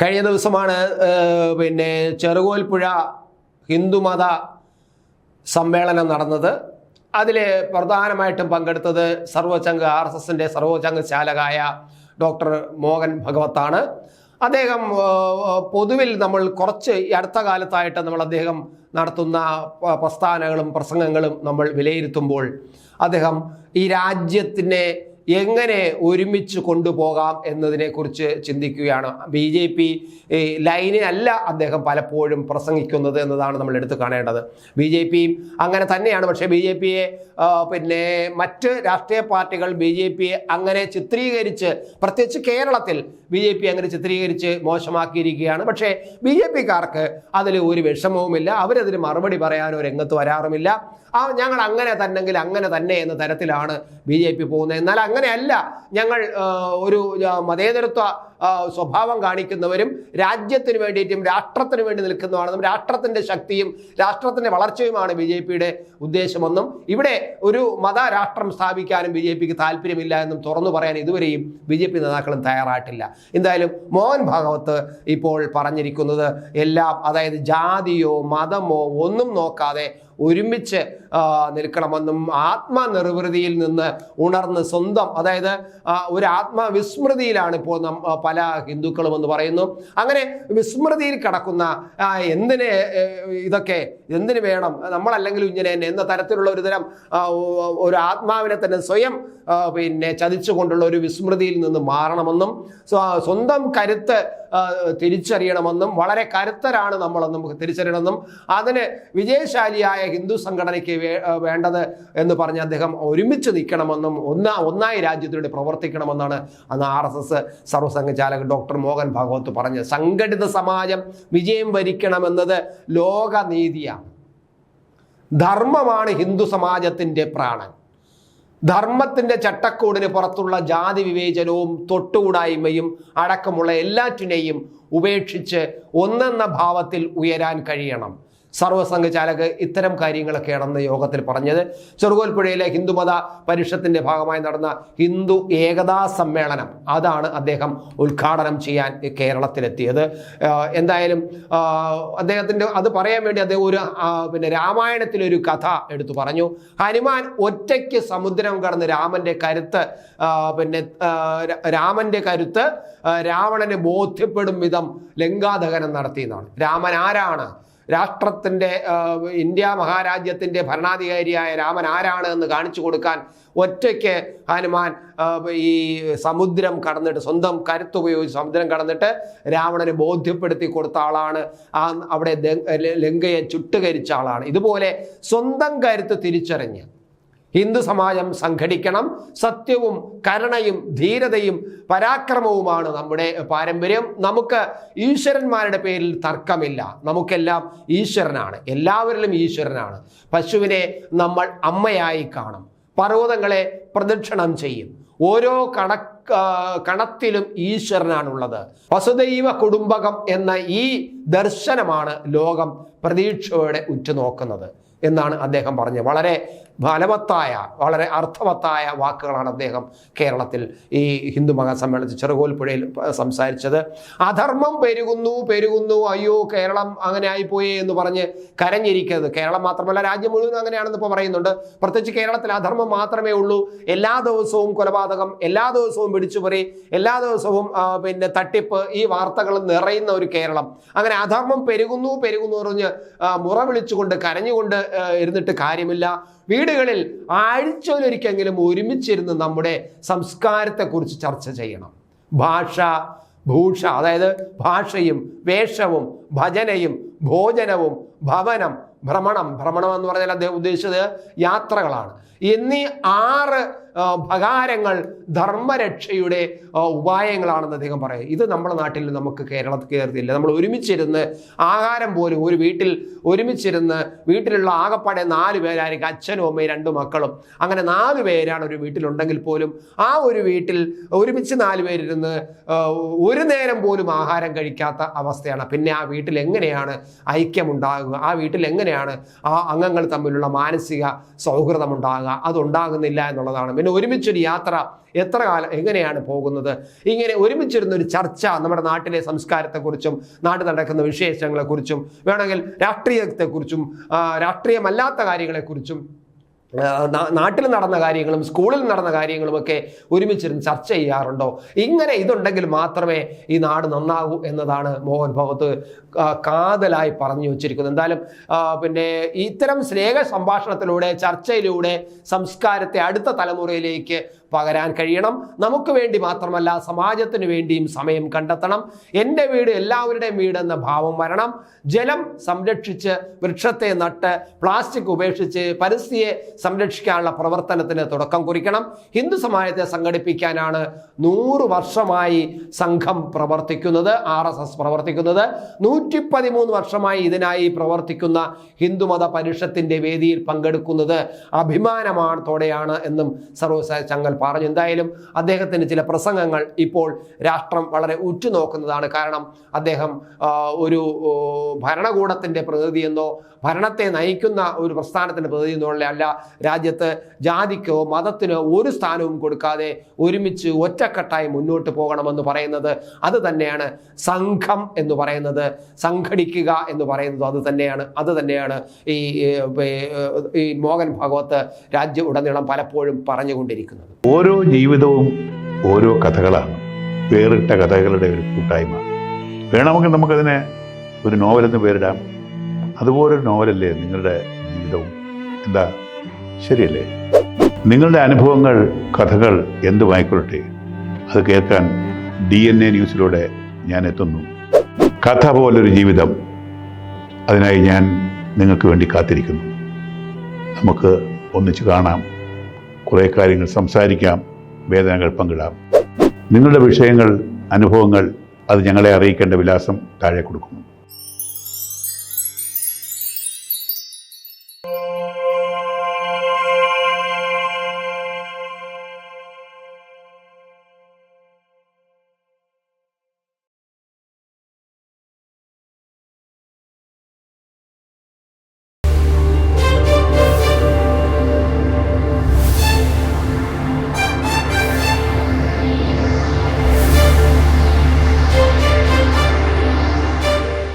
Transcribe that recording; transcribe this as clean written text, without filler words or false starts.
കഴിഞ്ഞ ദിവസമാണ് പിന്നെ ചെറുകോൽപ്പുഴ ഹിന്ദുമത സമ്മേളനം നടന്നത്. അതിൽ പ്രധാനമായിട്ടും പങ്കെടുത്തത് RSSന്റെ സർവോച്ചംഗ ചാലകായ ഡോക്ടർ മോഹൻ ഭഗവത്താണ്. അദ്ദേഹം പൊതുവിൽ നമ്മൾ കുറച്ച് അടുത്ത കാലത്തായിട്ട് അദ്ദേഹം നടത്തുന്ന പ്രസ്ഥാനങ്ങളും പ്രസംഗങ്ങളും നമ്മൾ വിലയിരുത്തുമ്പോൾ അദ്ദേഹം ഈ രാജ്യത്തിനെ എങ്ങനെ ഒരുമിച്ച് കൊണ്ടുപോകാം എന്നതിനെക്കുറിച്ച് ചിന്തിക്കുകയാണ്. BJP ലൈനിലല്ല അദ്ദേഹം പലപ്പോഴും പ്രസംഗിക്കുന്നത് എന്നതാണ് നമ്മൾ എടുത്തു കാണേണ്ടത്. BJP അങ്ങനെ തന്നെയാണ്. പക്ഷേ BJPയെ പിന്നെ മറ്റ് രാഷ്ട്രീയ പാർട്ടികൾ BJPയെ അങ്ങനെ ചിത്രീകരിച്ച്, പ്രത്യേകിച്ച് കേരളത്തിൽ BJP അങ്ങനെ ചിത്രീകരിച്ച് മോശമാക്കിയിരിക്കുകയാണ്. പക്ഷേ BJPക്കാർക്ക് അതിൽ ഒരു വിഷമവുമില്ല. അവരതിന് മറുപടി പറയാനോ രംഗത്ത് വരാറുമില്ല. ഞങ്ങൾ അങ്ങനെ തന്നെങ്കിൽ അങ്ങനെ തന്നെ എന്ന തരത്തിലാണ് BJP പോകുന്നത്. എന്നാൽ അങ്ങനെയല്ല, ഞങ്ങൾ ഒരു മതേതരത്വ സ്വഭാവം കാണിക്കുന്നവരും രാജ്യത്തിന് വേണ്ടിയിട്ടും രാഷ്ട്രത്തിന് വേണ്ടി നിൽക്കുന്നതാണെന്നും രാഷ്ട്രത്തിൻ്റെ ശക്തിയും രാഷ്ട്രത്തിൻ്റെ വളർച്ചയുമാണ് BJPയുടെ ഉദ്ദേശമെന്നും ഇവിടെ ഒരു മതരാഷ്ട്രം സ്ഥാപിക്കാനും BJPക്ക് താല്പര്യമില്ല എന്നും തുറന്നു പറയാൻ ഇതുവരെയും BJP നേതാക്കളും തയ്യാറായിട്ടില്ല. എന്തായാലും മോഹൻ ഭാഗവത്ത് ഇപ്പോൾ പറഞ്ഞിരിക്കുന്നത് എല്ലാം, അതായത് ജാതിയോ മതമോ ഒന്നും നോക്കാതെ ഒരുമിച്ച് നിൽക്കണമെന്നും ആത്മനിർവൃതിയിൽ നിന്ന് ഉണർന്ന് സ്വന്തം, അതായത് ഒരു ആത്മവിസ്മൃതിയിലാണ് ഇപ്പോൾ പല ഹിന്ദുക്കളും എന്ന് പറയുന്നു. അങ്ങനെ വിസ്മൃതിയിൽ കടക്കുന്ന എന്തിന് ഇതൊക്കെ, എന്തിനു വേണം, നമ്മളല്ലെങ്കിലും ഇങ്ങനെ തന്നെ എന്ന തരത്തിലുള്ള ഒരു തരം ഒരു ആത്മാവിനെ തന്നെ സ്വയം പിന്നെ ചതിച്ചുകൊണ്ടുള്ള ഒരു വിസ്മൃതിയിൽ നിന്ന് മാറണമെന്നും സ്വന്തം കരുത്ത് തിരിച്ചറിയണമെന്നും വളരെ കരുത്തരാണ് നമ്മളെന്നും തിരിച്ചറിയണമെന്നും അതിന് വിജയശാലിയായ ഹിന്ദു സംഘടനയ്ക്ക് വേണ്ടത് എന്ന് പറഞ്ഞ് അദ്ദേഹം ഒരുമിച്ച് നിൽക്കണമെന്നും ഒന്നായി രാജ്യത്തിനുവേണ്ടി പ്രവർത്തിക്കണമെന്നാണ് അന്ന് RSS സർവ്വസംഘചാലകൻ ഡോക്ടർ മോഹൻ ഭാഗവത്ത് പറഞ്ഞത്. സംഘടിത സമാജം വിജയം വരിക്കണമെന്നത് ലോകനീതിയാണ്. ധർമ്മമാണ് ഹിന്ദു സമാജത്തിൻ്റെ പ്രാണൻ. ധർമ്മത്തിൻ്റെ ചട്ടക്കൂടിന് പുറത്തുള്ള ജാതി വിവേചനവും തൊട്ടുകൂടായ്മയും അടക്കമുള്ള എല്ലാറ്റിനെയും ഉപേക്ഷിച്ച് ഒന്നെന്ന ഭാവത്തിൽ ഉയരാൻ കഴിയണം. സർവ്വസംഘചാലക് ഇത്തരം കാര്യങ്ങളൊക്കെയാണെന്ന് യോഗത്തിൽ പറഞ്ഞത്. ചെറുകോൽപ്പുഴയിലെ ഹിന്ദുമത പരിഷത്തിന്റെ ഭാഗമായി നടന്ന ഹിന്ദു ഏകതാ സമ്മേളനം, അതാണ് അദ്ദേഹം ഉദ്ഘാടനം ചെയ്യാൻ കേരളത്തിലെത്തിയത്. എന്തായാലും അദ്ദേഹത്തിൻ്റെ അത് പറയാൻ വേണ്ടി അദ്ദേഹം ഒരു പിന്നെ രാമായണത്തിലൊരു കഥ എടുത്തു പറഞ്ഞു. ഹനുമാൻ ഒറ്റയ്ക്ക് സമുദ്രം കടന്ന് രാമന്റെ കരുത്ത് രാവണന് ബോധ്യപ്പെടും വിധം ലങ്കാദഹനം നടത്തിയെന്നാണ്. രാമൻ ആരാണ്, രാഷ്ട്രത്തിൻ്റെ ഇന്ത്യ മഹാരാജ്യത്തിൻ്റെ ഭരണാധികാരിയായ രാമൻ ആരാണ് എന്ന് കാണിച്ചു കൊടുക്കാൻ ഒറ്റയ്ക്ക് ഹനുമാൻ ഈ സമുദ്രം കടന്നിട്ട്, സ്വന്തം കരുത്തുപയോഗിച്ച് സമുദ്രം കടന്നിട്ട് രാവണന് ബോധ്യപ്പെടുത്തി കൊടുത്ത ആളാണ്. അവിടെ ലങ്കയെ ചുട്ടുകരിച്ച ആളാണ്. ഇതുപോലെ സ്വന്തം കരുത്ത് തിരിച്ചറിഞ്ഞ് ഹിന്ദു സമാജം സംഘടിക്കണം. സത്യവും കരുണയും ധീരതയും പരാക്രമവുമാണ് നമ്മുടെ പാരമ്പര്യം. നമുക്ക് ഈശ്വരന്മാരുടെ പേരിൽ തർക്കമില്ല. നമുക്കെല്ലാം ഈശ്വരനാണ്, എല്ലാവരിലും ഈശ്വരനാണ്. പശുവിനെ നമ്മൾ അമ്മയായി കാണും, പർവ്വതങ്ങളെ പ്രദക്ഷിണം ചെയ്യും. ഓരോ കണത്തിലും ഈശ്വരനാണുള്ളത്. വസുദൈവ കുടുംബകം എന്ന ഈ ദർശനമാണ് ലോകം പ്രതീക്ഷയോടെ ഉറ്റുനോക്കുന്നത് എന്നാണ് അദ്ദേഹം പറഞ്ഞത്. വളരെ ഫലവത്തായ, വളരെ അർത്ഥവത്തായ വാക്കുകളാണ് അദ്ദേഹം കേരളത്തിൽ ഈ ഹിന്ദു മഹാസമ്മേളനത്തിൽ ചെറുകോൽപ്പുഴയിൽ സംസാരിച്ചത്. അധർമ്മം പെരുകുന്നു, അയ്യോ കേരളം അങ്ങനെ ആയിപ്പോയി എന്ന് പറഞ്ഞ് കരഞ്ഞിരിക്കരുത്. കേരളം മാത്രമല്ല, രാജ്യം മുഴുവൻ അങ്ങനെയാണെന്ന് ഇപ്പോൾ പറയുന്നുണ്ട്. പ്രത്യേകിച്ച് കേരളത്തിൽ അധർമ്മം മാത്രമേ ഉള്ളൂ. എല്ലാ ദിവസവും കൊലപാതകം, എല്ലാ ദിവസവും പിടിച്ചുപറി, എല്ലാ ദിവസവും പിന്നെ തട്ടിപ്പ്, ഈ വാർത്തകൾ നിറയുന്ന ഒരു കേരളം. അങ്ങനെ അധർമ്മം പെരുകുന്നു പറഞ്ഞ് മുറ വിളിച്ചുകൊണ്ട് കരഞ്ഞുകൊണ്ട് ഇരുന്നിട്ട് കാര്യമില്ല. വീടുകളിൽ ആഴ്ചയിലൊരിക്കെങ്കിലും ഒരുമിച്ചിരുന്ന് നമ്മുടെ സംസ്കാരത്തെക്കുറിച്ച് ചർച്ച ചെയ്യണം. ഭൂഷ, അതായത് ഭാഷയും വേഷവും ഭജനയും ഭോജനവും ഭവനം, ഭ്രമണം എന്ന് പറഞ്ഞാൽ അദ്ദേഹം ഉദ്ദേശിച്ചത് യാത്രകളാണ്. എന്നീ 6 ഭകാരങ്ങൾ ധർമ്മരക്ഷയുടെ ഉപായങ്ങളാണെന്ന് അദ്ദേഹം പറയും. ഇത് നമ്മുടെ നാട്ടിൽ നമുക്ക് കേരളത്തിൽ കയറിയില്ല. നമ്മൾ ഒരുമിച്ചിരുന്ന് ആഹാരം പോലും ഒരു വീട്ടിൽ ഒരുമിച്ചിരുന്ന്, വീട്ടിലുള്ള ആകപ്പാടെ 4 പേരായിരിക്കും, അച്ഛനും അമ്മയും 2 മക്കളും, അങ്ങനെ 4 പേരാണ് ഒരു വീട്ടിലുണ്ടെങ്കിൽ പോലും ആ ഒരു വീട്ടിൽ ഒരുമിച്ച് 4 പേരിരുന്ന് ഒരു നേരം പോലും ആഹാരം കഴിക്കാത്ത അവസ്ഥയാണ്. പിന്നെ ആ വീട്ടിൽ എങ്ങനെയാണ് ഐക്യമുണ്ടാകുക? ആ വീട്ടിൽ എങ്ങനെയാണ് ആ അംഗങ്ങൾ തമ്മിലുള്ള മാനസിക സൗഹൃദം ഉണ്ടാകുക? അതുണ്ടാകുന്നില്ല എന്നുള്ളതാണ്. പിന്നെ ഒരുമിച്ചൊരു യാത്ര എത്ര കാലം എങ്ങനെയാണ് പോകുന്നത്? ഇങ്ങനെ ഒരുമിച്ചിരുന്നൊരു ചർച്ച നമ്മുടെ നാട്ടിലെ സംസ്കാരത്തെക്കുറിച്ചും നാട്ടിൽ നടക്കുന്ന വിശേഷങ്ങളെക്കുറിച്ചും വേണമെങ്കിൽ രാഷ്ട്രീയത്തെക്കുറിച്ചും രാഷ്ട്രീയമല്ലാത്ത കാര്യങ്ങളെക്കുറിച്ചും നാട്ടിൽ നടന്ന കാര്യങ്ങളും സ്കൂളിൽ നടന്ന കാര്യങ്ങളുമൊക്കെ ഒരുമിച്ചിരുന്ന് ചർച്ച ചെയ്യാറുണ്ടോ? ഇങ്ങനെ ഇതുണ്ടെങ്കിൽ മാത്രമേ ഈ നാട് നന്നാകൂ എന്നതാണ് മോഹൻ ഭഗവത് കാതലായി പറഞ്ഞു വച്ചിരിക്കുന്നത്. എന്തായാലും പിന്നെ ഇത്തരം സ്നേഹ സംഭാഷണത്തിലൂടെ ചർച്ചയിലൂടെ സംസ്കാരത്തെ അടുത്ത തലമുറയിലേക്ക് പകരാൻ കഴിയണം. നമുക്ക് വേണ്ടി മാത്രമല്ല സമാജത്തിന് വേണ്ടിയും സമയം കണ്ടെത്തണം. എൻ്റെ വീട് എല്ലാവരുടെയും വീട് എന്ന ഭാവം വരണം. ജലം സംരക്ഷിച്ച് വൃക്ഷത്തെ നട്ട് പ്ലാസ്റ്റിക് ഉപേക്ഷിച്ച് പരിസ്ഥിതിയെ സംരക്ഷിക്കാനുള്ള പ്രവർത്തനത്തിന് തുടക്കം കുറിക്കണം. ഹിന്ദു സമാജത്തെ സംഘടിപ്പിക്കാനാണ് 100 വർഷമായി സംഘം പ്രവർത്തിക്കുന്നത്, RSS പ്രവർത്തിക്കുന്നത്. 113 വർഷമായി ഇതിനായി പ്രവർത്തിക്കുന്ന ഹിന്ദുമത പരിഷത്തിന്റെ വേദിയിൽ പങ്കെടുക്കുന്നത് അഭിമാനത്തോടെയാണ് എന്നും സർവ്വസായ ചങ്ങൽ പറഞ്ഞു. എന്തായാലും അദ്ദേഹത്തിന് ചില പ്രസംഗങ്ങൾ ഇപ്പോൾ രാഷ്ട്രം വളരെ ഉറ്റുനോക്കുന്നതാണ്. കാരണം അദ്ദേഹം ഒരു ഭരണകൂടത്തിൻ്റെ പ്രതിനിധിയെന്നോ ഭരണത്തെ നയിക്കുന്ന ഒരു പ്രസ്ഥാനത്തിൻ്റെ പ്രതിനിധി എന്നുള്ള അല്ല, രാജ്യത്ത് ജാതിക്കോ മതത്തിനോ ഒരു സ്ഥാനവും കൊടുക്കാതെ ഒരുമിച്ച് ഒറ്റക്കെട്ടായി മുന്നോട്ട് പോകണമെന്ന് പറയുന്നത് അത് തന്നെയാണ്. സംഘം എന്ന് പറയുന്നത്, സംഘടിക്കുക എന്ന് പറയുന്നത് അത് തന്നെയാണ് ഈ മോഹൻ ഭാഗവത് രാജ്യം ഉടനീളം പലപ്പോഴും പറഞ്ഞുകൊണ്ടിരിക്കുന്നത്. ഓരോ ജീവിതവും ഓരോ കഥകളാണ്, വേറിട്ട കഥകളുടെ ഒരു കൂട്ടായ്മ. വേണമെങ്കിൽ നമുക്കതിനെ ഒരു നോവലെന്ന് പേരിടാം. അതുപോലൊരു നോവലല്ലേ നിങ്ങളുടെ ജീവിതവും? എന്താ, ശരിയല്ലേ? നിങ്ങളുടെ അനുഭവങ്ങൾ, കഥകൾ എന്തുമായിക്കൊള്ളട്ടെ, അത് കേൾക്കാൻ DNA ന്യൂസിലൂടെ ഞാൻ എത്തുന്നു. കഥ പോലൊരു ജീവിതം, അതിനായി ഞാൻ നിങ്ങൾക്ക് വേണ്ടി കാത്തിരിക്കുന്നു. നമുക്ക് ഒന്നിച്ച് കാണാം, കുറേ കാര്യങ്ങൾ സംസാരിക്കാം, വേദനകൾ പങ്കിടാം. നിങ്ങളുടെ വിഷയങ്ങൾ, അനുഭവങ്ങൾ അത് ഞങ്ങളെ അറിയിക്കേണ്ട വിലാസം താഴെ കൊടുക്കുന്നു.